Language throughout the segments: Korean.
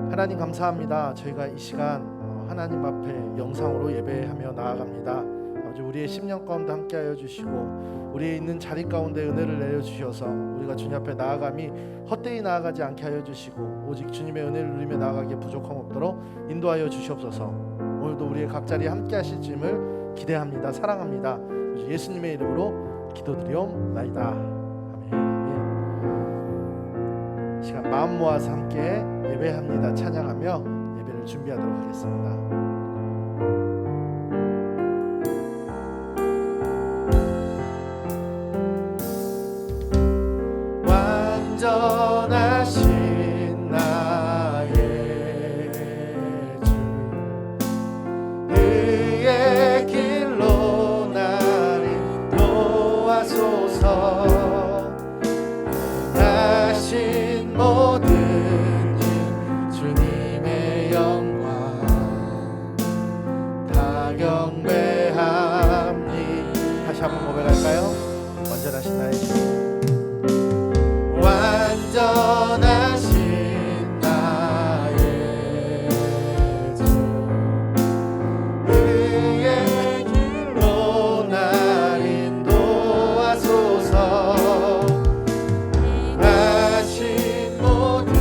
하나님 감사합니다. 저희가 이 시간 하나님 앞에 영상으로 예배하며 나아갑니다. 아버지, 우리의 심령 가운데 함께하여 주시고 우리의 있는 자리 가운데 은혜를 내려주셔서 우리가 주님 앞에 나아감이 헛되이 나아가지 않게 하여 주시고 오직 주님의 은혜를 누리며 나아가기에 부족함 없도록 인도하여 주시옵소서. 오늘도 우리의 각 자리에 함께 하실 줄을 기대합니다. 사랑합니다. 예수님의 이름으로 기도드리옵나이다. 아멘. 아멘. 시간 마음 모아서 함께 예배합니다. 찬양하며 예배를 준비하도록 하겠습니다. 완전하신 나의 주, 그의 길로 날 인도하소서. 하신 모든 일 주님의 영광 다 경배합니. 다시 한번 고백할까요? 완전하신 나의 주, 완전하신 나의 주, 그의 길로 날 인도하소서. 하신 모든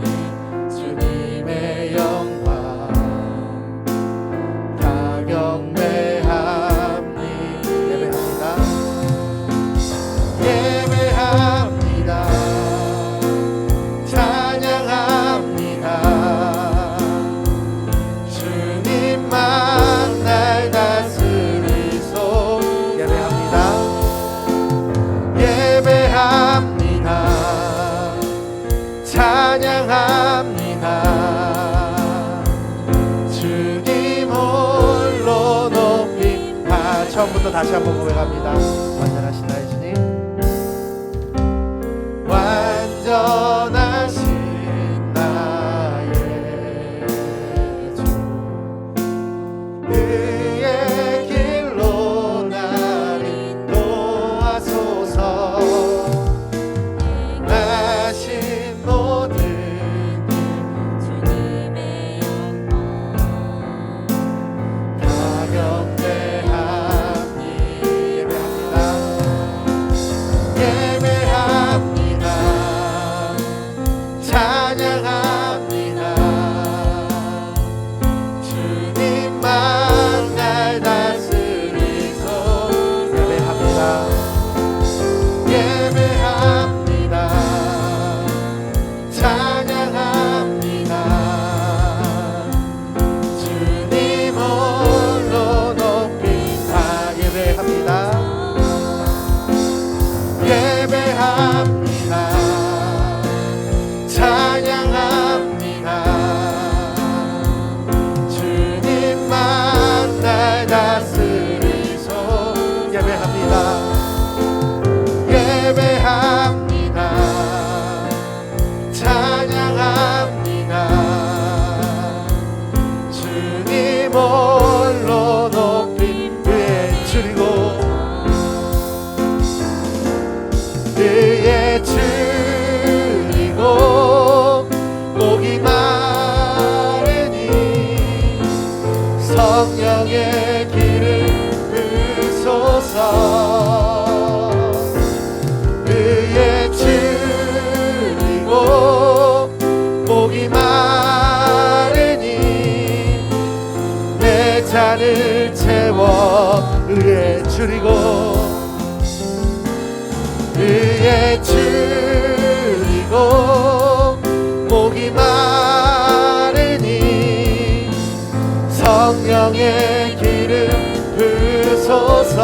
일 주님의 영광 다 경배합니. 예배합니다. 예배합니다. 찬양합니다. 주님만 날 다스리소. 예배합니다. 예배합니다. 찬양합니다. 주님 홀로 높이. 처음부터 다시 한번 고백합니다. 완전하신 나의 주님, 완전하신 나의 주, 그의 길로 날 인도하소서. 하신 모든 일 주님의 영광 다 경배합니. 예배합니다. 예배합니다. 찬양합니다. 주님만 날 다스리소. 예배합니다. 예배합니다. 찬양합니다. 주님 홀로 높이. 다 예배합니다. 예배합니다. 찬양합니다. 주님만 날 다스리소. 예배합니다. 예배합니다. 찬양합니다. 주님 홀로 높이. 그의 줄이고 그의 줄이고 목이 마르니 성령의 길을 부소서. 그의 줄이고 목이 마르니 내 잔을 채워. 그의 줄이고 그의 줄이고 목이 마르니 성령의 기름 부소서.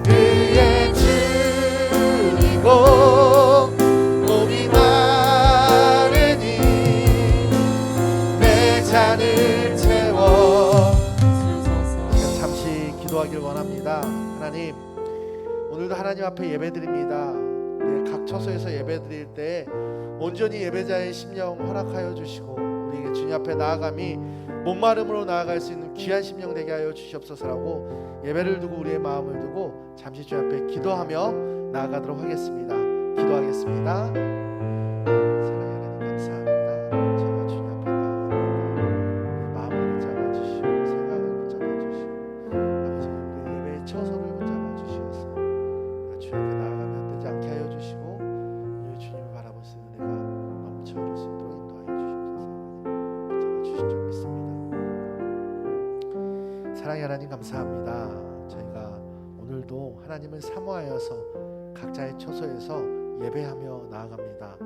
그의 줄이고 목이 마르니 내 잔을 채워. 지금 잠시 기도하길 원합니다. 하나님, 오늘도 하나님 앞에 예배드립니다. 우리 각 처소에서 예배드릴 때 온전히 예배자의 심령 허락하여 주시고 우리에게 주님 앞에 나아감이 목마름으로 나아갈 수 있는 귀한 심령 되게 하여 주시옵소서라고 예배를 두고 우리의 마음을 두고 잠시 주님 앞에 기도하며 나아가도록 하겠습니다. 기도하겠습니다. 사랑하는 주실 줄 믿습니다. 사랑의 하나님 감사합니다. 저희가 오늘도 하나님을 사모하여서 각자의 처소에서 예배하며 나아갑니다.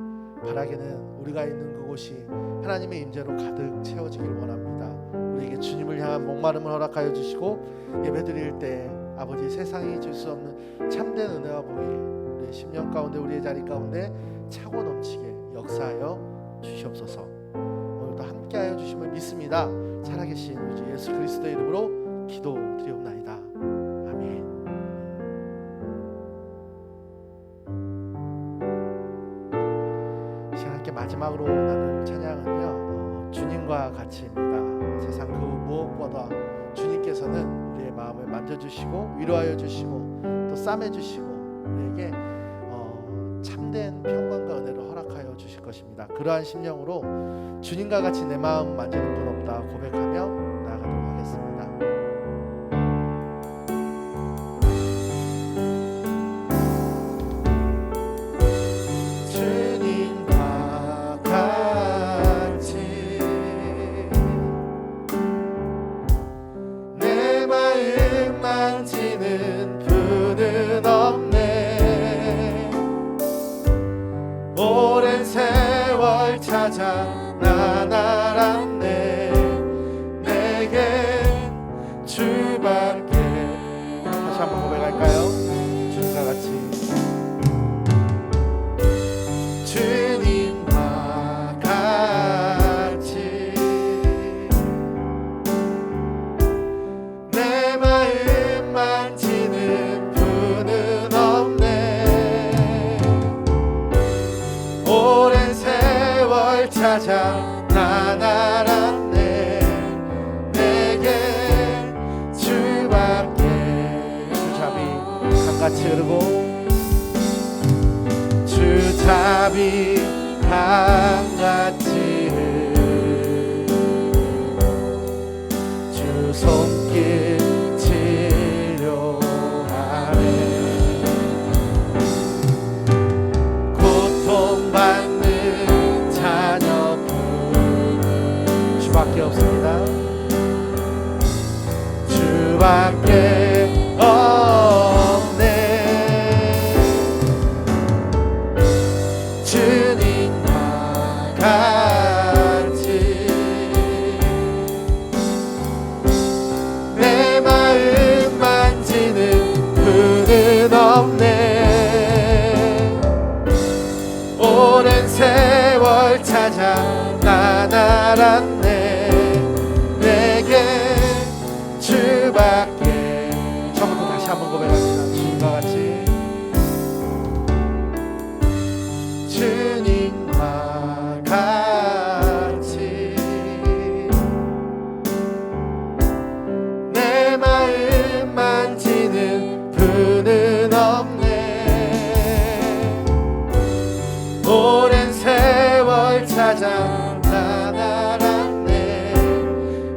바라기는 우리가 있는 그곳이 하나님의 임재로 가득 채워지길 원합니다. 우리에게 주님을 향한 목마름을 허락하여 주시고 예배드릴 때 아버지 세상이 줄 수 없는 참된 은혜와 복이 우리의 심령 가운데 우리의 자리 가운데 차고 넘치게 역사하여 주시옵소서. 오늘도 함께하여 주심을 믿습니다. 살아계신 우리 주 예수 그리스도의 이름으로 기도드리옵나이다. 아멘. 시간 함께 마지막으로 나눌 찬양은요, 주님과 같이입니다. 세상 그 무엇보다 주님께서는 우리의 마음을 만져주시고 위로하여 주시고 또 싸매주시고 우리에게 참된 평강과 은혜를 허락하여 주실 것입니다. 그러한 심령으로 주님과 같이 내 마음 만지는 분 없다 고백하며 나아가도록 하겠습니다. 만지는 분은 없네. 오랜 세월 찾아 난 알았네. 내겐 주밖에. 다시 한번 고백할까요? 주님과 같이. 주님과 같이 내 마음 만지는 분은 없네. 오랜 세월 찾아 난 알았네. 내게 주밖에. 주잡이 강같이 흐르고 주잡이 강같이 흐르고 주 손길 치료하네. 고통받는 자녀분 주밖에 없습니다. 주밖에 없네. 주님과 같이 내 마음 만지는 분은 없네. 오랜 세월 찾아 난 알았네. 내게 주밖에. 처음부터 다시 한번 고백합니다. 주님과 같이. 주님과 같이 내 마음 만지는 분은 없네. 오랜 세월 찾아 난 알았네.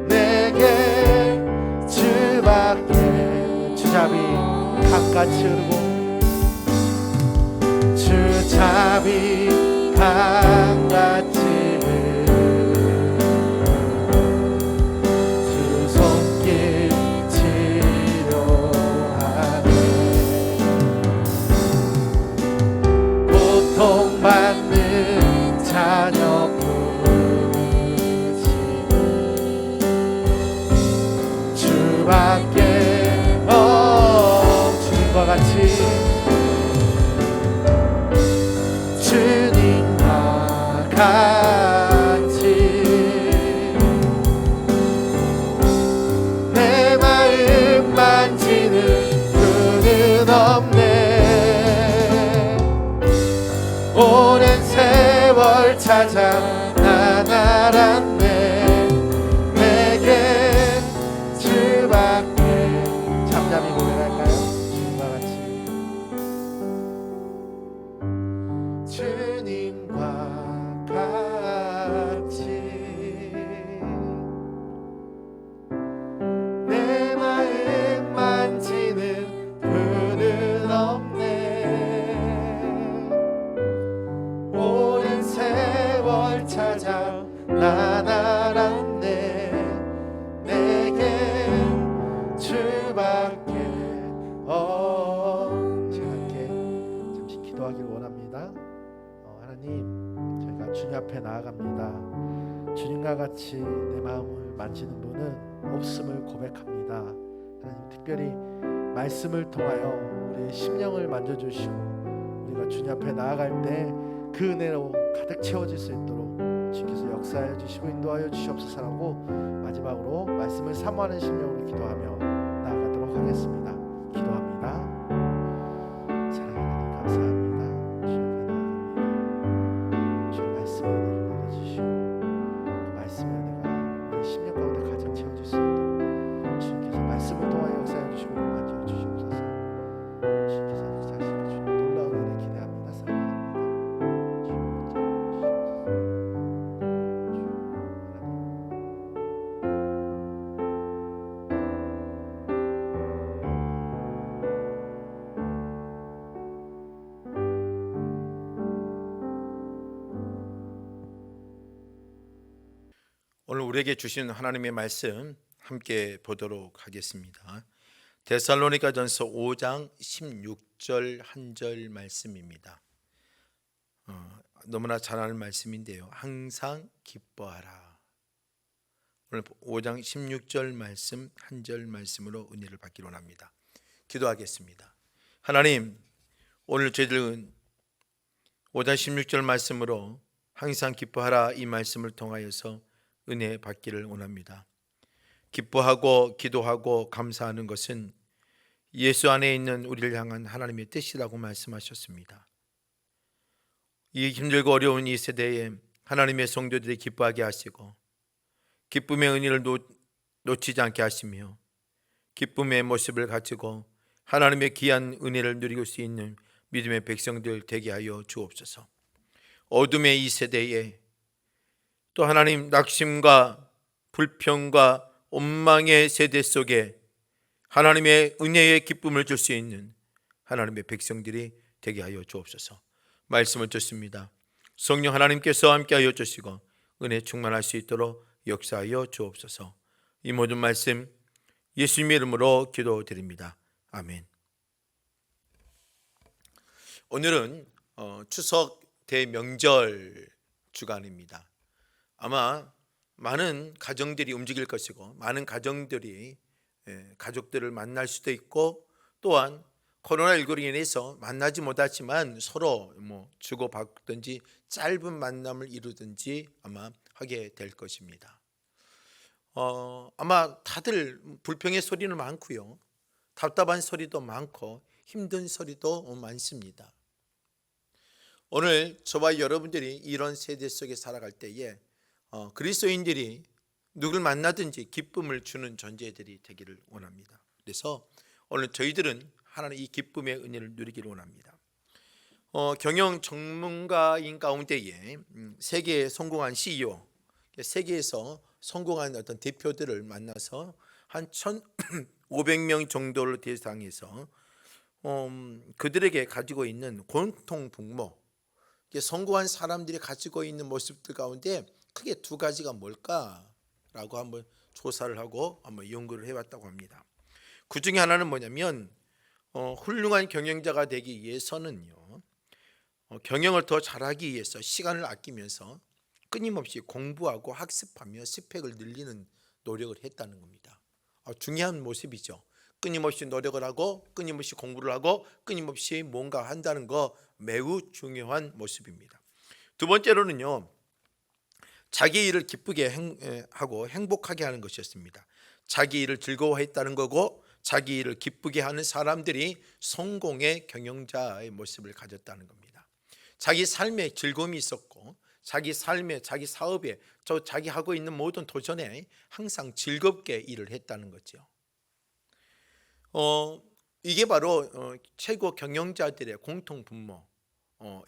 내게 주밖에. 주잡이 강같이 흐르고 주잡이 강같이 흐르고 주 손길 치료하네. 고통받는 자녀 부르시네. 주밖에 주님과 같이. 주님과 같이 내 마음 만지는 분은 없네. 오랜 세월 찾아 난 알았네. 내게 주밖에. 잠잠히 고백할까요? 주님과 같이. 주님과 같이 내 마음 만지는 분은 없네. 오랜 세월 찾아 같이 내 마음을 만지는 분은 없음을 고백합니다. 하나님 특별히 말씀을 통하여 우리의 심령을 만져주시고 우리가 주님 앞에 나아갈 때 그 은혜로 가득 채워질 수 있도록 주께서 역사하여 주시고 인도하여 주시옵소서라고 마지막으로 말씀을 사모하는 심령으로 기도하며 나아가도록 하겠습니다. 기도합니다. 사랑하는 하나님 감사합니다. 주의 말씀을 내려주시고 그 말씀의 은혜가 우리 심령 가운데 가득 채워질 수 있도록 주님께서 말씀을 통하여 역사해 주시고 만져 주시옵소서. 주님께서 역사하시는 주님 놀라운 은혜 기대합니다. 사랑합니다. 오늘 우리에게 주신 하나님의 말씀 함께 보도록 하겠습니다. 데살로니가전서 5장 16절 한 절 말씀입니다. 너무나 잘 아는 말씀인데요. 항상 기뻐하라. 오늘 5장 16절 말씀 한 절 말씀으로 은혜를 받기로 합니다. 기도하겠습니다. 하나님, 오늘 저희들은 5장 16절 말씀으로 항상 기뻐하라 이 말씀을 통하여서 은혜 받기를 원합니다. 기뻐하고 기도하고 감사하는 것은 예수 안에 있는 우리를 향한 하나님의 뜻이라고 말씀하셨습니다. 이 힘들고 어려운 이 세대에 하나님의 성도들이 기뻐하게 하시고 기쁨의 은혜를 놓치지 않게 하시며 기쁨의 모습을 가지고 하나님의 귀한 은혜를 누릴 수 있는 믿음의 백성들 되게 하여 주옵소서. 어둠의 이 세대에 또 하나님 낙심과 불평과 원망의 세대 속에 하나님의 은혜의 기쁨을 줄 수 있는 하나님의 백성들이 되게 하여 주옵소서. 말씀을 듣습니다. 성령 하나님께서 함께하여 주시고 은혜 충만할 수 있도록 역사하여 주옵소서. 이 모든 말씀 예수님의 이름으로 기도드립니다. 아멘. 오늘은 추석 대명절 주간입니다. 아마 많은 가정들이 움직일 것이고 많은 가정들이 가족들을 만날 수도 있고 또한 코로나19로 인해서 만나지 못하지만 서로 주고받든지 짧은 만남을 이루든지 아마 하게 될 것입니다. 아마 다들 불평의 소리는 많고요. 답답한 소리도 많고 힘든 소리도 많습니다. 오늘 저와 여러분들이 이런 세대 속에 살아갈 때에 그리스도인들이 누굴 만나든지 기쁨을 주는 존재들이 되기를 원합니다. 그래서 오늘 저희들은 하나님 이 기쁨의 은혜를 누리기를 원합니다. 경영 전문가인 가운데에 세계에 성공한 CEO, 세계에서 성공한 어떤 대표들을 만나서 한 1,500명 정도를 대상해서 그들에게 가지고 있는 공통 분모, 성공한 사람들이 가지고 있는 모습들 가운데 크게 두 가지가 뭘까라고 한번 조사를 하고 한번 연구를 해봤다고 합니다. 그 중에 하나는 뭐냐면 훌륭한 경영자가 되기 위해서는요, 경영을 더 잘하기 위해서 시간을 아끼면서 끊임없이 공부하고 학습하며 스펙을 늘리는 노력을 했다는 겁니다. 중요한 모습이죠. 끊임없이 노력을 하고 끊임없이 공부를 하고 끊임없이 뭔가 한다는 거 매우 중요한 모습입니다. 두 번째로는요, 자기 일을 기쁘게 하고 행복하게 하는 것이었습니다. 자기 일을 즐거워했다는 거고 자기 일을 기쁘게 하는 사람들이 성공의 경영자의 모습을 가졌다는 겁니다. 자기 삶에 즐거움이 있었고 자기 삶에 자기 사업에 자기 하고 있는 모든 도전에 항상 즐겁게 일을 했다는 거죠. 이게 바로 최고 경영자들의 공통 분모.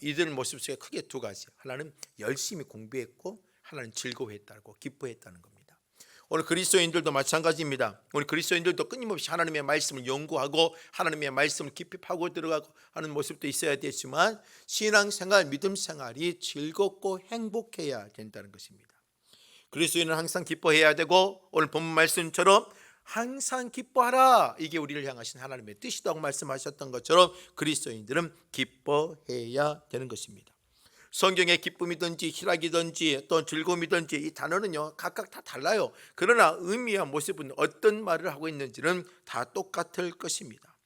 이들 모습 속에 크게 두 가지. 하나는 열심히 공부했고 하나는 즐거워했다고 기뻐했다는 겁니다. 오늘 그리스도인들도 마찬가지입니다. 오늘 그리스도인들도 끊임없이 하나님의 말씀을 연구하고 하나님의 말씀을 깊이 파고 들어가고 하는 모습도 있어야 되지만 신앙생활, 믿음생활이 즐겁고 행복해야 된다는 것입니다. 그리스도인은 항상 기뻐해야 되고 오늘 본문 말씀처럼 항상 기뻐하라, 이게 우리를 향하신 하나님의 뜻이라고 말씀하셨던 것처럼 그리스도인들은 기뻐해야 되는 것입니다. 성경의 기쁨이든지 희락이든지 또 즐거움이든지 이 단어는요 각각 다 달라요. 그러나 의미와 모습은 어떤 말을 하고 있는지는 다 똑같을 것입니다.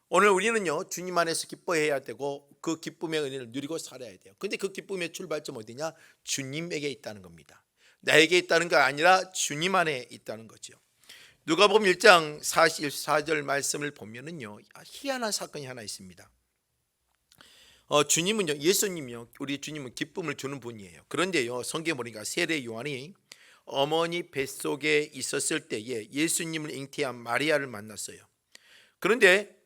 오늘 우리는요 주님 안에서 기뻐해야 되고 그 기쁨의 은혜를 누리고 살아야 돼요. 근데 그 기쁨의 출발점 어디냐? 주님에게 있다는 겁니다. 나에게 있다는 게 아니라 주님 안에 있다는 거죠. 누가복음 1장 44절 말씀을 보면은요 희한한 사건이 하나 있습니다. 주님은요, 예수님이요, 우리 주님은 기쁨을 주는 분이에요. 그런데요, 성경에 보니까 세례 요한이 어머니 뱃속에 있었을 때에 예수님을 잉태한 마리아를 만났어요. 그런데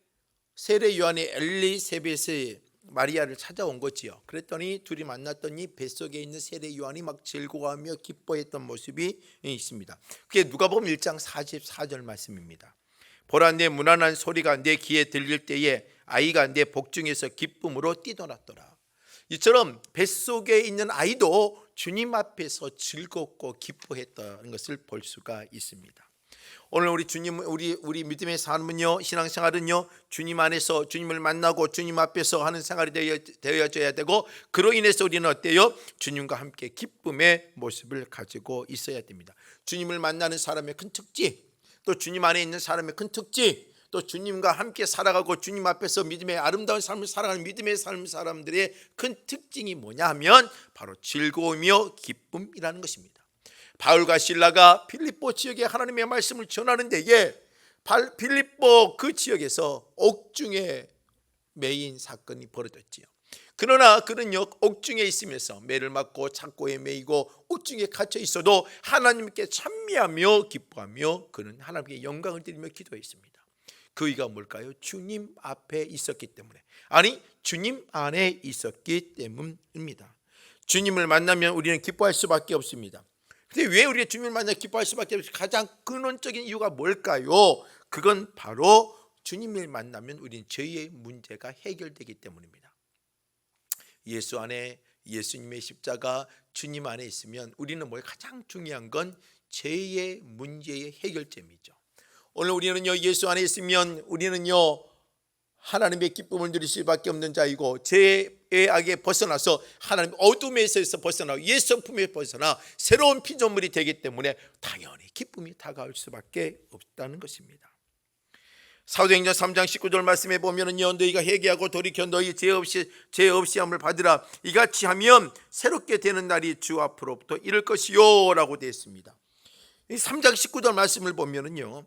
세례 요한이 엘리세벳의 마리아를 찾아온 거지요. 그랬더니 둘이 만났더니 뱃속에 있는 세례 요한이 막 즐거워하며 기뻐했던 모습이 있습니다. 그게 누가복음 1장 44절 말씀입니다. 보라, 내 무난한 소리가 내 귀에 들릴 때에 아이가 내 복중에서 기쁨으로 뛰어났더라. 이처럼 뱃속에 있는 아이도 주님 앞에서 즐겁고 기뻐했다는 것을 볼 수가 있습니다. 오늘 우리 주님, 우리 믿음의 삶은요, 신앙생활은요, 주님 안에서 주님을 만나고 주님 앞에서 하는 생활이 되어져야 되고, 그로 인해서 우리는 어때요? 주님과 함께 기쁨의 모습을 가지고 있어야 됩니다. 주님을 만나는 사람의 큰 특징, 또 주님 안에 있는 사람의 큰 특징, 또 주님과 함께 살아가고 주님 앞에서 믿음의 아름다운 삶을 살아가는 믿음의 삶 사람들의 큰 특징이 뭐냐 하면 바로 즐거움이요 기쁨이라는 것입니다. 바울과 실라가 필립보 지역에 하나님의 말씀을 전하는 데에 필립보 그 지역에서 옥중에 매인 사건이 벌어졌지요. 그러나 그는요 옥중에 있으면서 매를 맞고 창고에 매이고 옥중에 갇혀 있어도 하나님께 찬미하며 기뻐하며 그는 하나님께 영광을 드리며 기도했습니다. 그 이유가 뭘까요? 주님 앞에 있었기 때문에, 아니 주님 안에 있었기 때문입니다. 주님을 만나면 우리는 기뻐할 수밖에 없습니다. 근데 왜 우리가 주님을 만나 기뻐할 수밖에 없을까? 가장 근원적인 이유가 뭘까요? 그건 바로 주님을 만나면 우리는 저희의 문제가 해결되기 때문입니다. 예수 안에 예수님의 십자가 주님 안에 있으면 우리는 뭘 가장 중요한 건 죄의 문제의 해결점이죠. 오늘 우리는요 예수 안에 있으면 우리는요 하나님의 기쁨을 누릴 수밖에 없는 자이고 죄의 악에 벗어나서 하나님 어둠에서 벗어나 예수 성품에 벗어나 새로운 피조물이 되기 때문에 당연히 기쁨이 다가올 수밖에 없다는 것입니다. 사도행전 3장 19절 말씀에 보면은요 너희가 회개하고 돌이켜 너희 죄 없이 함을 받으라. 이같이 하면 새롭게 되는 날이 주 앞으로부터 이를 것이요 라고 되어 있습니다. 이 3장 19절 말씀을 보면은요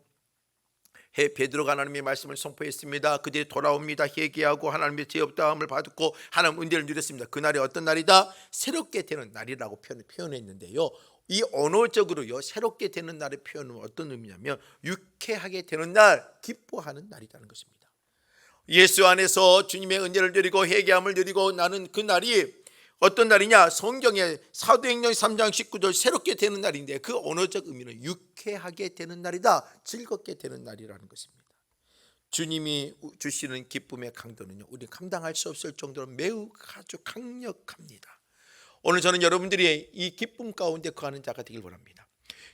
베드로가 하나님의 말씀을 선포했습니다. 그들이 돌아옵니다. 회개하고 하나님의 죄 없다함을 받고 하나님 은혜를 누렸습니다. 그날이 어떤 날이다? 새롭게 되는 날이라고 표현했는데요. 이 언어적으로요 새롭게 되는 날의 표현은 어떤 의미냐면 유쾌하게 되는 날, 기뻐하는 날이라는 것입니다. 예수 안에서 주님의 은혜를 누리고 회개함을 누리고 나는 그 날이 어떤 날이냐? 성경에 사도행전 3장 19절 새롭게 되는 날인데 그 언어적 의미는 유쾌하게 되는 날이다, 즐겁게 되는 날이라는 것입니다. 주님이 주시는 기쁨의 강도는요 우리는 감당할 수 없을 정도로 매우 아주 강력합니다. 오늘 저는 여러분들이 이 기쁨 가운데 거하는 자가 되길 원합니다.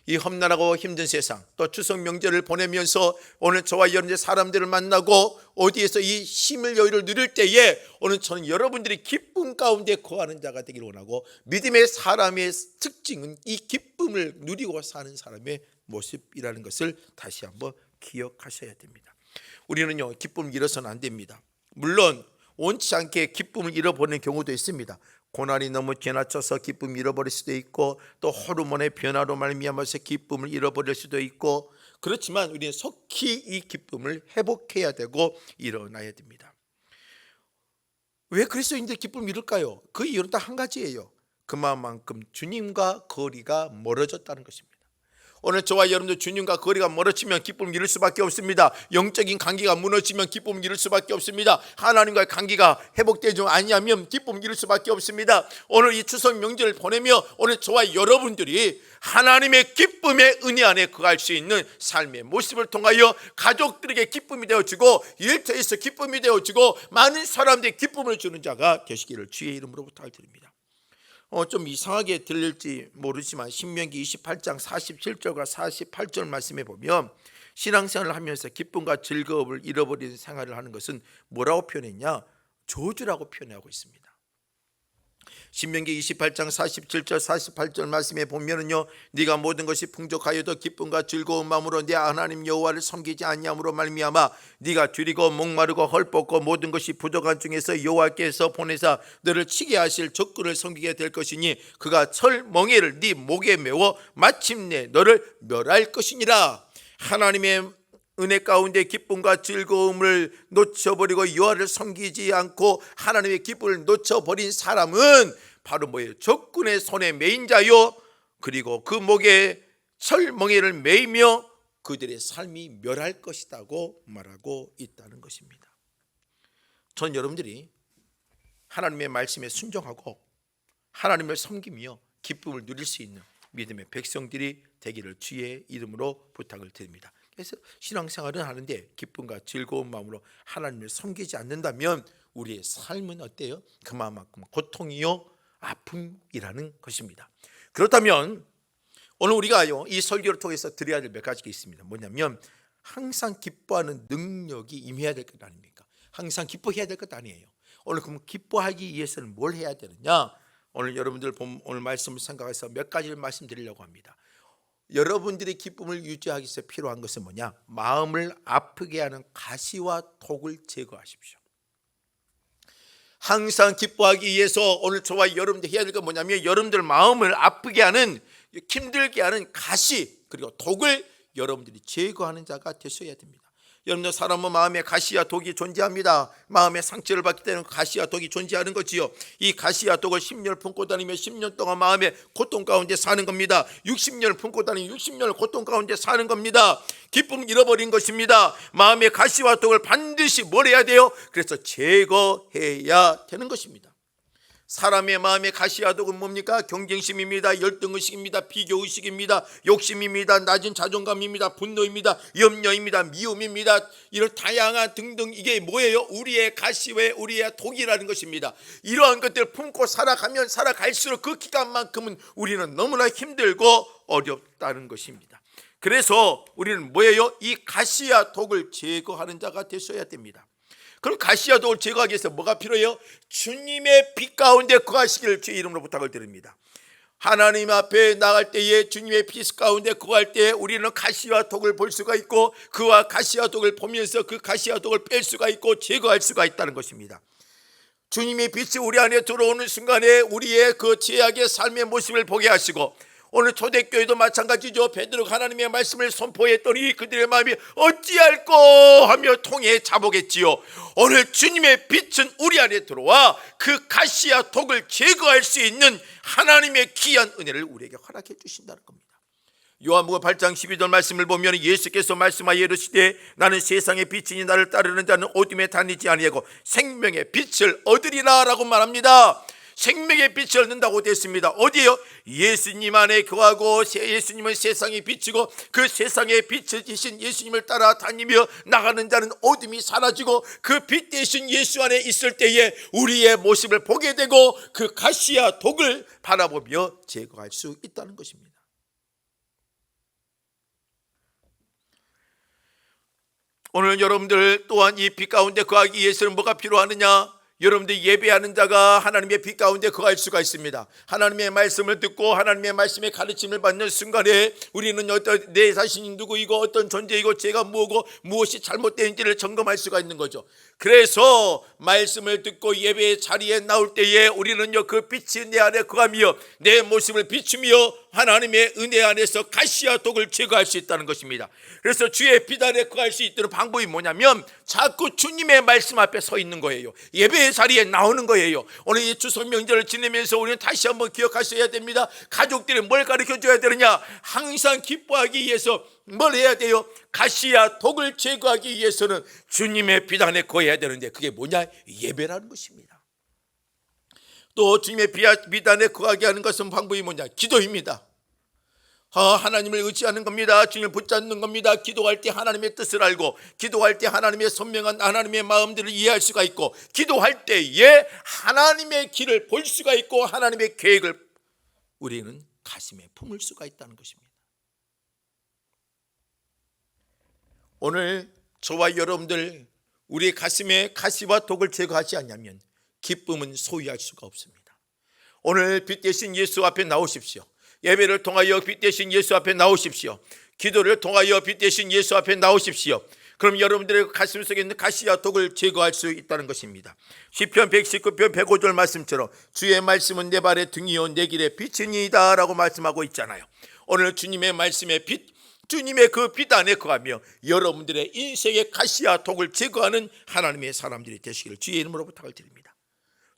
이 험난하고 힘든 세상, 또 추석 명절을 보내면서 오늘 저와 여러분들 사람들을 만나고 어디에서 이 힘을 여유를 누릴 때에 오늘 저는 여러분들이 기쁨 가운데 거하는 자가 되길 원하고, 믿음의 사람의 특징은 이 기쁨을 누리고 사는 사람의 모습이라는 것을 다시 한번 기억하셔야 됩니다. 우리는요 기쁨을 잃어서는 안 됩니다. 물론 원치 않게 기쁨을 잃어버리는 경우도 있습니다. 고난이 너무 지나쳐서 기쁨을 잃어버릴 수도 있고, 또 호르몬의 변화로 말미암아서 기쁨을 잃어버릴 수도 있고, 그렇지만 우리는 속히 이 기쁨을 회복해야 되고 일어나야 됩니다. 왜 그리스도인들 기쁨을 잃을까요? 그 이유는 딱 한 가지예요. 그만큼 주님과 거리가 멀어졌다는 것입니다. 오늘 저와 여러분들 주님과 거리가 멀어지면 기쁨을 잃을 수밖에 없습니다. 영적인 관계가 무너지면 기쁨을 잃을 수밖에 없습니다. 하나님과의 관계가 회복되지 아니하면 기쁨을 잃을 수밖에 없습니다. 오늘 이 추석 명절을 보내며 오늘 저와 여러분들이 하나님의 기쁨의 은혜 안에 거할 수 있는 삶의 모습을 통하여 가족들에게 기쁨이 되어주고 일터에서 기쁨이 되어주고 많은 사람들에게 기쁨을 주는 자가 되시기를 주의 이름으로 부탁드립니다. 좀 이상하게 들릴지 모르지만 신명기 28장 47절과 48절 말씀에 보면 신앙생활을 하면서 기쁨과 즐거움을 잃어버리는 생활을 하는 것은 뭐라고 표현했냐? 저주라고 표현하고 있습니다. 신명기 28장 47절 48절 말씀에 보면은요, 네가 모든 것이 풍족하여도 기쁨과 즐거운 마음으로 내 하나님 여호와를 섬기지 아니함으로 말미암아 네가 줄이고 목마르고 헐벗고 모든 것이 부족한 중에서 여호와께서 보내사 너를 치게 하실 적군을 섬기게 될 것이니 그가 철 멍에를 네 목에 메워 마침내 너를 멸할 것이니라. 하나님의 은혜 가운데 기쁨과 즐거움을 놓쳐버리고 여호와를 섬기지 않고 하나님의 기쁨을 놓쳐버린 사람은 바로 뭐예요? 적군의 손에 매인 자요, 그리고 그 목에 철멍에를 매이며 그들의 삶이 멸할 것이라고 말하고 있다는 것입니다. 전 여러분들이 하나님의 말씀에 순종하고 하나님을 섬기며 기쁨을 누릴 수 있는 믿음의 백성들이 되기를 주의 이름으로 부탁을 드립니다. 그래서 신앙생활은 하는데 기쁨과 즐거운 마음으로 하나님을 섬기지 않는다면 우리의 삶은 어때요? 그만큼 고통이요 아픔이라는 것입니다. 그렇다면 오늘 우리가요 이 설교를 통해서 드려야 될 몇 가지가 있습니다. 뭐냐면 항상 기뻐하는 능력이 임해야 될 것 아닙니까? 항상 기뻐해야 될 것 아니에요. 오늘 그럼 기뻐하기 위해서는 뭘 해야 되느냐? 오늘 여러분들 오늘 말씀을 생각해서 몇 가지를 말씀드리려고 합니다. 여러분들의 기쁨을 유지하기 위해서 필요한 것은 뭐냐? 마음을 아프게 하는 가시와 독을 제거하십시오. 항상 기뻐하기 위해서 오늘 저와 여러분들 해야 될 건 뭐냐면 여러분들 마음을 아프게 하는, 힘들게 하는 가시 그리고 독을 여러분들이 제거하는 자가 되셔야 됩니다. 여러분들 사람은 마음에 가시와 독이 존재합니다. 마음에 상처를 받기 때문에 가시와 독이 존재하는 거지요. 이 가시와 독을 10년을 품고 다니며 10년 동안 마음의 고통 가운데 사는 겁니다. 60년을 품고 다니며 60년을 고통 가운데 사는 겁니다. 기쁨을 잃어버린 것입니다. 마음의 가시와 독을 반드시 뭘 해야 돼요? 그래서 제거해야 되는 것입니다. 사람의 마음의 가시와 독은 뭡니까? 경쟁심입니다. 열등의식입니다. 비교의식입니다. 욕심입니다. 낮은 자존감입니다. 분노입니다. 염려입니다. 미움입니다. 이런 다양한 등등 이게 뭐예요? 우리의 가시와 우리의 독이라는 것입니다. 이러한 것들을 품고 살아가면 살아갈수록 그 기간만큼은 우리는 너무나 힘들고 어렵다는 것입니다. 그래서 우리는 뭐예요? 이 가시와 독을 제거하는 자가 되셔야 됩니다. 그럼 가시와 독을 제거하기 위해서 뭐가 필요해요? 주님의 빛 가운데 거하시기를 주의 이름으로 부탁을 드립니다. 하나님 앞에 나갈 때에 주님의 빛 가운데 거할 때 우리는 가시와 독을 볼 수가 있고 그와 가시와 독을 보면서 그 가시와 독을 뺄 수가 있고 제거할 수가 있다는 것입니다. 주님의 빛이 우리 안에 들어오는 순간에 우리의 그 죄악의 삶의 모습을 보게 하시고, 오늘 초대교회도 마찬가지죠. 베드로가 하나님의 말씀을 선포했더니 그들의 마음이 어찌할꼬 하며 통해 자보겠지요. 오늘 주님의 빛은 우리 안에 들어와 그 가시와 독을 제거할 수 있는 하나님의 귀한 은혜를 우리에게 허락해 주신다는 겁니다. 요한복음 8장 12절 말씀을 보면 예수께서 말씀하여 이르시되 나는 세상의 빛이니 나를 따르는 자는 어둠에 다니지 아니하고 생명의 빛을 얻으리라 라고 말합니다. 생명의 빛을 얻는다고 되어 있습니다. 어디에요? 예수님 안에 거하고 예수님은 세상의 빛이고 그 세상의 빛을 지신 예수님을 따라 다니며 나가는 자는 어둠이 사라지고 그 빛 대신 예수 안에 있을 때에 우리의 모습을 보게 되고 그 가시와 독을 바라보며 제거할 수 있다는 것입니다. 오늘 여러분들 또한 이 빛 가운데 거하기 위해서는 뭐가 필요하느냐? 여러분들 예배하는 자가 하나님의 빛 가운데 거할 수가 있습니다. 하나님의 말씀을 듣고 하나님의 말씀의 가르침을 받는 순간에 우리는 어떤 내 자신이 누구이고 어떤 존재이고 제가 뭐고 무엇이 잘못되는지를 점검할 수가 있는 거죠. 그래서 말씀을 듣고 예배의 자리에 나올 때에 우리는요 그 빛이 내 안에 거하며 내 모습을 비추며 하나님의 은혜 안에서 가시와 독을 제거할 수 있다는 것입니다. 그래서 주의 빛 안에 거할 수 있도록 방법이 뭐냐면 자꾸 주님의 말씀 앞에 서 있는 거예요. 예배의 자리에 나오는 거예요. 오늘 이 추석 명절을 지내면서 우리는 다시 한번 기억하셔야 됩니다. 가족들이 뭘 가르쳐줘야 되느냐? 항상 기뻐하기 위해서 뭘 해야 돼요? 가시와 독을 제거하기 위해서는 주님의 빛 안에 거해야 되는데 그게 뭐냐? 예배라는 것입니다. 또 주님의 빛 안에 거하게 하는 것은 방법이 뭐냐? 기도입니다. 하나님을 의지하는 겁니다. 주님을 붙잡는 겁니다. 기도할 때 하나님의 뜻을 알고 기도할 때 하나님의 선명한 하나님의 마음들을 이해할 수가 있고 기도할 때에 하나님의 길을 볼 수가 있고 하나님의 계획을 우리는 가슴에 품을 수가 있다는 것입니다. 오늘 저와 여러분들 우리의 가슴에 가시와 독을 제거하지 않냐면 기쁨은 소유할 수가 없습니다. 오늘 빛 대신 예수 앞에 나오십시오. 예배를 통하여 빛 대신 예수 앞에 나오십시오. 기도를 통하여 빛 대신 예수 앞에 나오십시오. 그럼 여러분들의 가슴 속에 있는 가시와 독을 제거할 수 있다는 것입니다. 시편 119편 105절 말씀처럼 주의 말씀은 내 발의 등이요 내 길의 빛이니이다 라고 말씀하고 있잖아요. 오늘 주님의 말씀의 빛, 주님의 그 빛 안에 거하며 여러분들의 인생의 가시와 독을 제거하는 하나님의 사람들이 되시기를 주의 이름으로 부탁을 드립니다.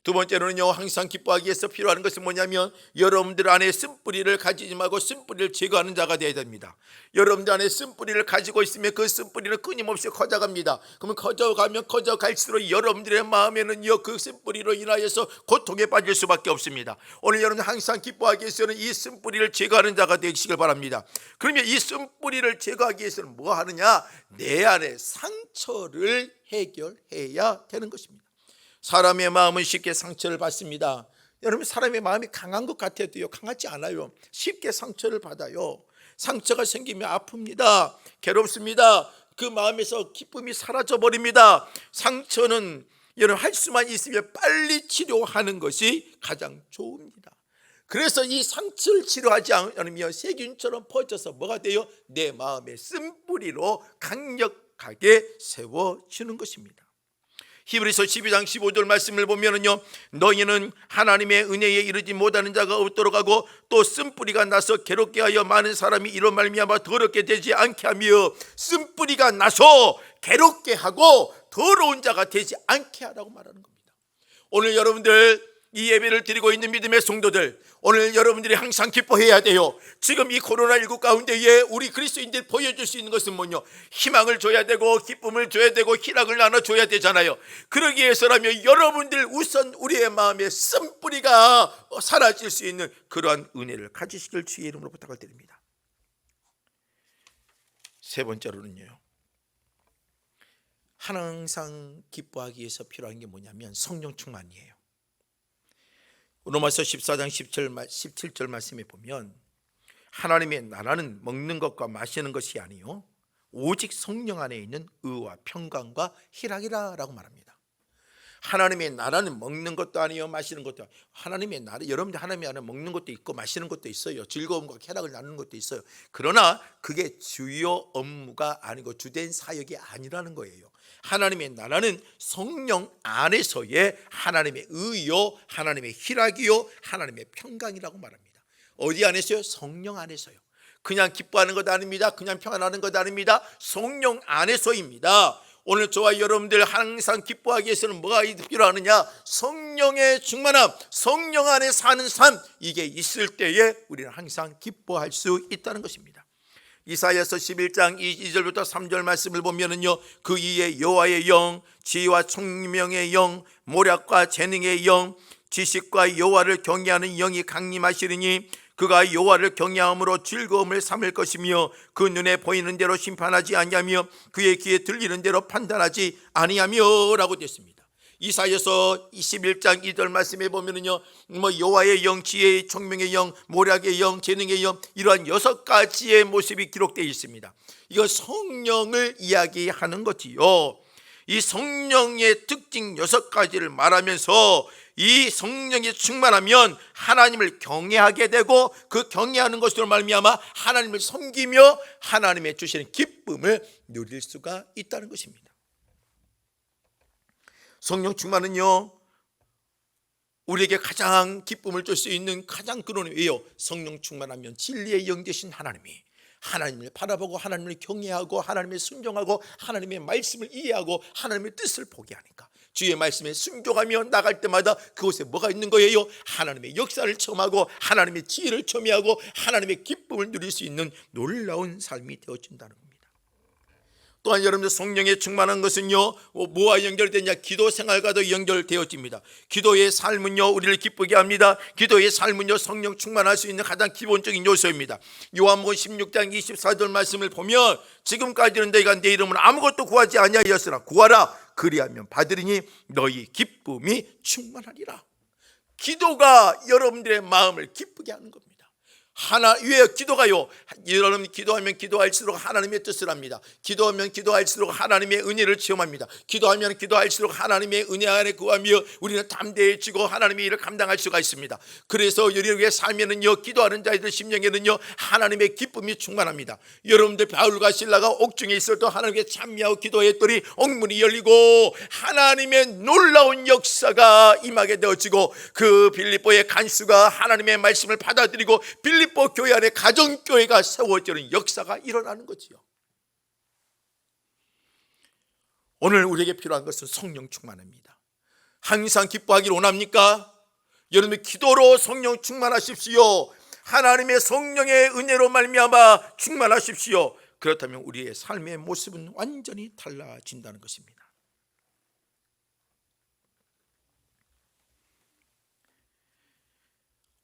두 번째로는요, 항상 기뻐하기 위해서 필요한 것은 뭐냐면 여러분들 안에 쓴뿌리를 가지지 말고 쓴뿌리를 제거하는 자가 되어야 됩니다. 여러분들 안에 쓴뿌리를 가지고 있으면 그 쓴뿌리는 끊임없이 커져갑니다. 그러면 커져가면 커져갈수록 여러분들의 마음에는요, 그 쓴뿌리로 인하여서 고통에 빠질 수밖에 없습니다. 오늘 여러분 항상 기뻐하기 위해서는 이 쓴뿌리를 제거하는 자가 되시길 바랍니다. 그러면 이 쓴뿌리를 제거하기 위해서는 뭐 하느냐? 내 안에 상처를 해결해야 되는 것입니다. 사람의 마음은 쉽게 상처를 받습니다. 여러분, 사람의 마음이 강한 것 같아도요, 강하지 않아요. 쉽게 상처를 받아요. 상처가 생기면 아픕니다. 괴롭습니다. 그 마음에서 기쁨이 사라져 버립니다. 상처는 여러분 할 수만 있으면 빨리 치료하는 것이 가장 좋습니다. 그래서 이 상처를 치료하지 않으면 세균처럼 퍼져서 뭐가 돼요? 내 마음의 쓴뿌리로 강력하게 세워지는 것입니다. 히브리서 12장 15절 말씀을 보면은요, 너희는 하나님의 은혜에 이르지 못하는 자가 없도록 하고 또 쓴뿌리가 나서 괴롭게 하여 많은 사람이 이로 말미암아 더럽게 되지 않게 하며, 쓴뿌리가 나서 괴롭게 하고 더러운 자가 되지 않게 하라고 말하는 겁니다. 오늘 여러분들 이 예배를 드리고 있는 믿음의 성도들, 오늘 여러분들이 항상 기뻐해야 돼요. 지금 이 코로나19 가운데에 우리 그리스도인들이 보여줄 수 있는 것은 뭐냐? 희망을 줘야 되고 기쁨을 줘야 되고 희락을 나눠줘야 되잖아요. 그러기 위해서라면 여러분들 우선 우리의 마음에 쓴뿌리가 사라질 수 있는 그러한 은혜를 가지시길 주의 이름으로 부탁을 드립니다. 세 번째로는요, 항상 기뻐하기 위해서 필요한 게 뭐냐면 성령 충만이에요. 로마서 14장 17절 말씀에 보면 하나님의 나라는 먹는 것과 마시는 것이 아니요 오직 성령 안에 있는 의와 평강과 희락이라 라고 말합니다. 하나님의 나라는 먹는 것도 아니요 마시는 것도 아니요. 하나님의 나라, 여러분들 하나님의 나라 먹는 것도 있고 마시는 것도 있어요. 즐거움과 쾌락을 나누는 것도 있어요. 그러나 그게 주요 업무가 아니고 주된 사역이 아니라는 거예요. 하나님의 나라는 성령 안에서의 하나님의 의요, 하나님의 희락이요, 하나님의 평강이라고 말합니다. 어디 안에서요? 성령 안에서요. 그냥 기뻐하는 것 아닙니다. 그냥 평안하는 것 아닙니다. 성령 안에서입니다. 오늘 저와 여러분들 항상 기뻐하기 위해서는 뭐가 필요하느냐? 성령의 충만함, 성령 안에 사는 삶, 이게 있을 때에 우리는 항상 기뻐할 수 있다는 것입니다. 이사야서 11장 2절부터 3절 말씀을 보면은요, 그 이에 여호와의 영, 지혜와 총명의 영, 모략과 재능의 영, 지식과 여호와를 경외하는 영이 강림하시리니 그가 여호와를 경외함으로 즐거움을 삼을 것이며 그 눈에 보이는 대로 심판하지 아니하며 그의 귀에 들리는 대로 판단하지 아니하며 라고 됐습니다. 이사야서 21장 2절 말씀에 보면은요, 여호와의 영, 지혜의 총명의 영, 모략의 영, 재능의 영, 이러한 6가지의 모습이 기록되어 있습니다. 이거 성령을 이야기하는 거지요. 이 성령의 특징 6가지를 말하면서 이 성령이 충만하면 하나님을 경외하게 되고 그 경외하는 것으로 말미암아 하나님을 섬기며 하나님의 주시는 기쁨을 누릴 수가 있다는 것입니다. 성령 충만은요, 우리에게 가장 기쁨을 줄 수 있는 가장 근원이에요. 성령 충만하면 진리의 영 되신 하나님이 하나님을 바라보고 하나님을 경외하고 하나님을 순종하고 하나님의 말씀을 이해하고 하나님의 뜻을 보게 하니까 주의 말씀에 순종하며 나갈 때마다 그곳에 뭐가 있는 거예요? 하나님의 역사를 체험하고 하나님의 지혜를 체험하고 하나님의 기쁨을 누릴 수 있는 놀라운 삶이 되어진다는 겁니다. 또한 여러분들 성령에 충만한 것은요, 뭐와 연결되냐? 기도 생활과도 연결되어집니다. 기도의 삶은요, 우리를 기쁘게 합니다. 기도의 삶은요, 성령 충만할 수 있는 가장 기본적인 요소입니다. 요한복음 16장 24절 말씀을 보면 지금까지는 너희가 내 이름으로 아무것도 구하지 아니하였으나 구하라 그리하면 받으리니 너희 기쁨이 충만하리라. 기도가 여러분들의 마음을 기쁘게 하는 겁니다. 왜 기도가요? 여러분 기도하면 기도할수록 하나님의 뜻을 합니다. 기도하면 기도할수록 하나님의 은혜를 체험합니다. 기도하면 기도할수록 하나님의 은혜 안에 구하며 우리는 담대해지고 하나님의 일을 감당할 수가 있습니다. 그래서 우리의 삶에는요, 기도하는 자들 심령에는요, 하나님의 기쁨이 충만합니다. 여러분들 바울과 실라가 옥중에 있을 때 하나님께 찬미하고 기도했더니 옥문이 열리고 하나님의 놀라운 역사가 임하게 되어지고 그 빌립보의 간수가 하나님의 말씀을 받아들이고 빌립보 교회 안에 가정교회가 세워지는 역사가 일어나는 거지요. 오늘 우리에게 필요한 것은 성령 충만입니다. 항상 기뻐하기를 원합니까? 여러분 기도로 성령 충만하십시오. 하나님의 성령의 은혜로 말미암아 충만하십시오. 그렇다면 우리의 삶의 모습은 완전히 달라진다는 것입니다.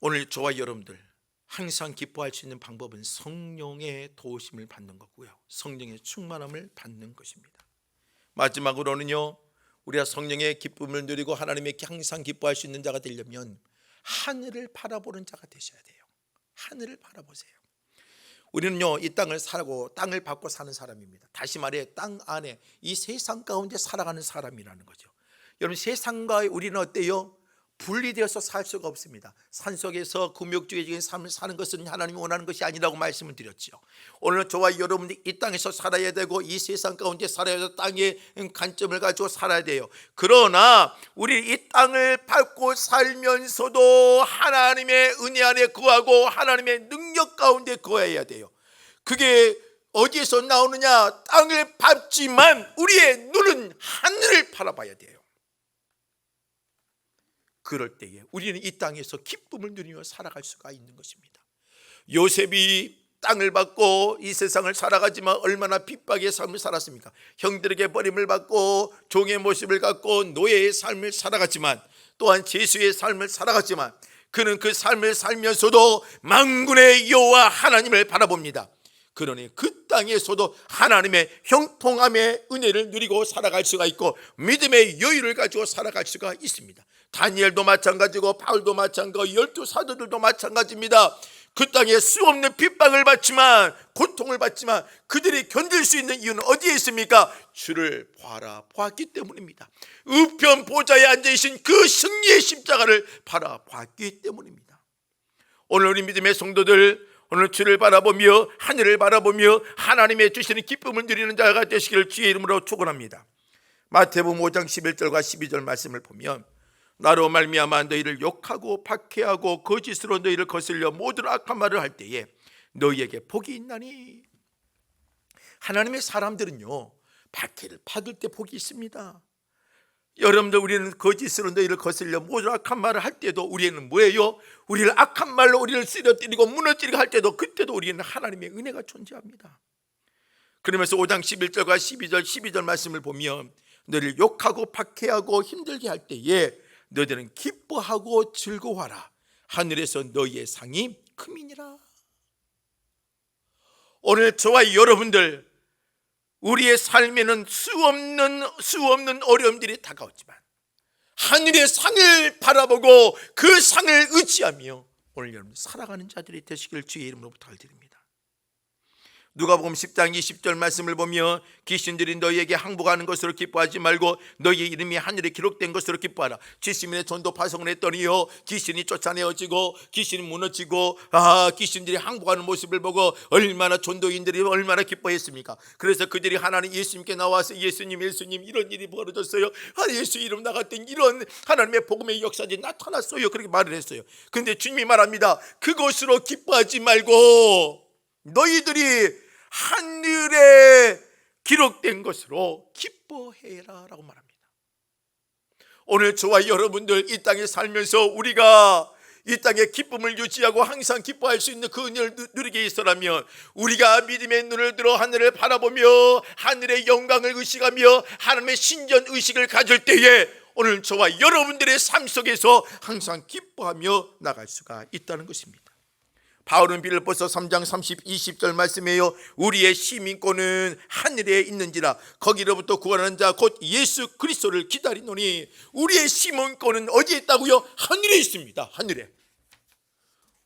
오늘 저와 여러분들 항상 기뻐할 수 있는 방법은 성령의 도우심을 받는 거고요, 성령의 충만함을 받는 것입니다. 마지막으로는요, 우리가 성령의 기쁨을 누리고 하나님의 항상 기뻐할 수 있는 자가 되려면 하늘을 바라보는 자가 되셔야 돼요. 하늘을 바라보세요. 우리는요, 이 땅을 살고 땅을 받고 사는 사람입니다. 다시 말해 땅 안에 이 세상 가운데 살아가는 사람이라는 거죠. 여러분 세상과 우리는 어때요? 분리되어서 살 수가 없습니다. 산속에서 금욕주의적인 삶을 사는 것은 하나님이 원하는 것이 아니라고 말씀을 드렸죠. 오늘 저와 여러분이 이 땅에서 살아야 되고 이 세상 가운데 살아야 해서 땅의 관점을 가지고 살아야 돼요. 그러나 우리 이 땅을 밟고 살면서도 하나님의 은혜 안에 거하고 하나님의 능력 가운데 거해야 돼요. 그게 어디에서 나오느냐? 땅을 밟지만 우리의 눈은 하늘을 바라봐야 돼요. 그럴 때에 우리는 이 땅에서 기쁨을 누리며 살아갈 수가 있는 것입니다. 요셉이 땅을 받고 이 세상을 살아가지만 얼마나 핍박의 삶을 살았습니까? 형들에게 버림을 받고 종의 모습을 갖고 노예의 삶을 살아갔지만, 또한 제수의 삶을 살아갔지만, 그는 그 삶을 살면서도 만군의 여호와 하나님을 바라봅니다. 그러니 그 땅에서도 하나님의 형통함의 은혜를 누리고 살아갈 수가 있고 믿음의 여유를 가지고 살아갈 수가 있습니다. 다니엘도 마찬가지고 바울도 마찬가지고 12 사도들도 마찬가지입니다. 그 땅에 수없는 핍박을 받지만, 고통을 받지만 그들이 견딜 수 있는 이유는 어디에 있습니까? 주를 바라보았기 때문입니다. 우편 보좌에 앉아계신 그 승리의 십자가를 바라보았기 때문입니다. 오늘 우리 믿음의 성도들, 오늘 주를 바라보며 하늘을 바라보며 하나님의 주시는 기쁨을 누리는 자가 되시기를 주의 이름으로 축원합니다. 마태복음 5장 11절과 12절 말씀을 보면, 나로 말미암아 너희를 욕하고 박해하고 거짓으로 너희를 거슬려 모든 악한 말을 할 때에 너희에게 복이 있나니. 하나님의 사람들은요, 박해를 받을 때 복이 있습니다. 여러분들, 우리는 거짓으로 너희를 거슬려 모든 악한 말을 할 때도 우리는 뭐예요? 우리를 악한 말로 우리를 쓰러뜨리고 무너뜨리고 할 때도, 그때도 우리는 하나님의 은혜가 존재합니다. 그러면서 5장 11절과 12절 12절 말씀을 보면, 너희를 욕하고 박해하고 힘들게 할 때에 너희들은 기뻐하고 즐거워하라. 하늘에서 너희의 상이 큼이니라. 오늘 저와 여러분들, 우리의 삶에는 수없는 어려움들이 다가오지만 하늘의 상을 바라보고 그 상을 의지하며 오늘 여러분 살아가는 자들이 되시길 주의 이름으로 부탁드립니다. 누가복음 10장 20절 말씀을 보며, 귀신들이 너희에게 항복하는 것으로 기뻐하지 말고 너희의 이름이 하늘에 기록된 것으로 기뻐하라. 70인의 전도 파송을 했더니요, 귀신이 쫓아내어지고 귀신이 무너지고 귀신들이 항복하는 모습을 보고 얼마나 전도인들이 얼마나 기뻐했습니까? 그래서 그들이 하나님 예수님께 나와서 예수님 이런 일이 벌어졌어요. 예수 이름 나갔더니 이런 하나님의 복음의 역사들이 나타났어요. 그렇게 말을 했어요. 근데 주님이 말합니다. 그것으로 기뻐하지 말고 너희들이 하늘에 기록된 것으로 기뻐해라 라고 말합니다. 오늘 저와 여러분들 이 땅에 살면서 우리가 이 땅에 기쁨을 유지하고 항상 기뻐할 수 있는 그 은혜를 누리게 있어라면, 우리가 믿음의 눈을 들어 하늘을 바라보며 하늘의 영광을 의식하며 하나님의 신전 의식을 가질 때에 오늘 저와 여러분들의 삶 속에서 항상 기뻐하며 나갈 수가 있다는 것입니다. 바울은 빌립보서 3장 20절 말씀이에요. 우리의 시민권은 하늘에 있는지라 거기로부터 구원하는 자 곧 예수 그리스도를 기다리노니. 우리의 시민권은 어디에 있다고요? 하늘에 있습니다. 하늘에.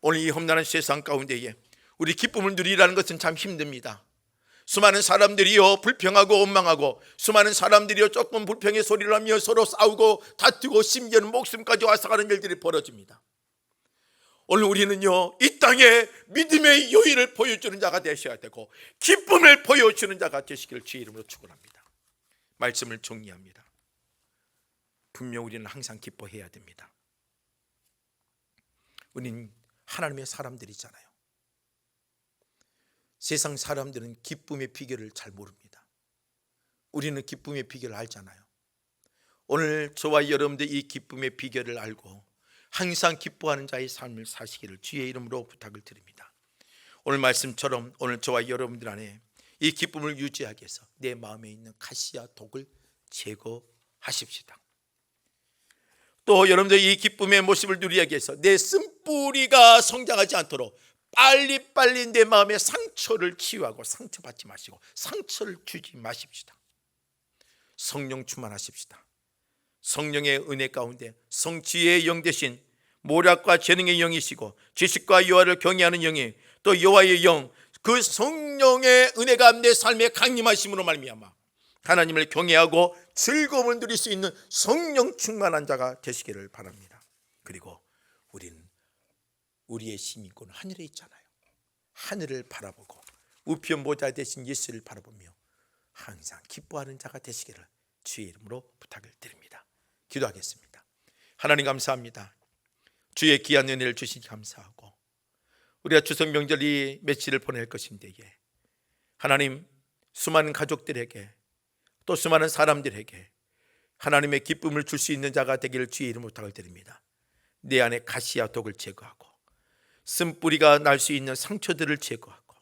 오늘 이 험난한 세상 가운데에 우리 기쁨을 누리라는 것은 참 힘듭니다. 수많은 사람들이요 불평하고 원망하고, 수많은 사람들이요 조금 불평의 소리를 하며 서로 싸우고 다투고 심지어는 목숨까지 앗아가는 일들이 벌어집니다. 오늘 우리는요 이 땅에 믿음의 요인을 보여주는 자가 되셔야 되고 기쁨을 보여주는 자가 되시기를 주의 이름으로 축원합니다. 말씀을 정리합니다. 분명 우리는 항상 기뻐해야 됩니다. 우리는 하나님의 사람들이잖아요. 세상 사람들은 기쁨의 비결을 잘 모릅니다. 우리는 기쁨의 비결을 알잖아요. 오늘 저와 여러분들 이 기쁨의 비결을 알고 항상 기뻐하는 자의 삶을 사시기를 주의 이름으로 부탁을 드립니다. 오늘 말씀처럼 오늘 저와 여러분들 안에 이 기쁨을 유지하기 위해서 내 마음에 있는 가시와 독을 제거하십시다. 또 여러분들 이 기쁨의 모습을 누리기 위해서 내 쓴뿌리가 성장하지 않도록 빨리빨리 내 마음의 상처를 치유하고 상처받지 마시고 상처를 주지 마십시다. 성령 충만하십시다. 성령의 은혜 가운데 성지의 영 대신 모략과 재능의 영이시고 지식과 여호와를 경외하는 영이 또 여호와의 영, 그 성령의 은혜가 내 삶에 강림하심으로 말미암아 하나님을 경외하고 즐거움을 누릴 수 있는 성령 충만한 자가 되시기를 바랍니다. 그리고 우리는 우리의 시민권은 하늘에 있잖아요. 하늘을 바라보고 우편 보좌 되신 예수를 바라보며 항상 기뻐하는 자가 되시기를 주의 이름으로 부탁을 드립니다. 기도하겠습니다. 하나님 감사합니다. 주의 귀한 은혜를 주시니 감사하고 우리가 추석 명절이 며칠을 보낼 것인데 하나님 수많은 가족들에게 또 수많은 사람들에게 하나님의 기쁨을 줄 수 있는 자가 되기를 주의 이름으로 부탁을 드립니다. 내 안에 가시와 독을 제거하고 쓴뿌리가 날 수 있는 상처들을 제거하고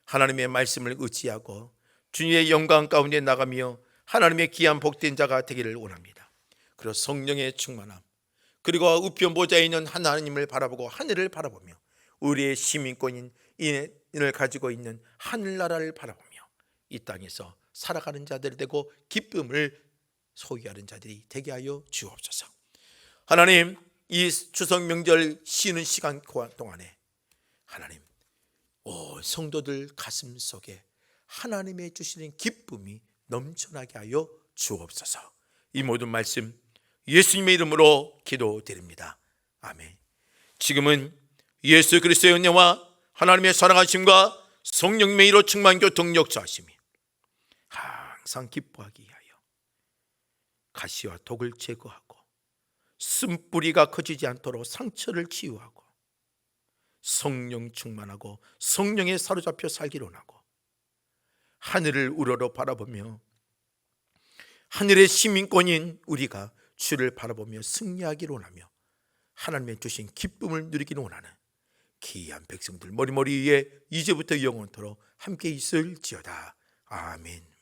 하나님의 말씀을 의지하고 주님의 영광 가운데 나가며 하나님의 귀한 복된 자가 되기를 원합니다. 그리고 성령의 충만함, 그리고 우편 보좌에 있는 하나님을 바라보고 하늘을 바라보며 우리의 시민권인 인을 가지고 있는 하늘나라를 바라보며 이 땅에서 살아가는 자들이 되고 기쁨을 소유하는 자들이 되게 하여 주옵소서. 하나님, 이 추석 명절 쉬는 시간 동안에 하나님 온 성도들 가슴 속에 하나님의 주시는 기쁨이 넘쳐나게 하여 주옵소서. 이 모든 말씀 예수님의 이름으로 기도드립니다. 아멘. 지금은 예수 그리스도의 은혜와 하나님의 사랑하심과 성령님의 이로 충만 교통 역사하심이 항상 기뻐하기 위하여 가시와 독을 제거하고 쓴뿌리가 커지지 않도록 상처를 치유하고 성령 충만하고 성령에 사로잡혀 살기를 원하고 하늘을 우러러 바라보며 하늘의 시민권인 우리가 주를 바라보며 승리하기를 원하며 하나님의 주신 기쁨을 누리기를 원하는 귀한 백성들 머리머리 위에 이제부터 영원토록 함께 있을지어다. 아멘.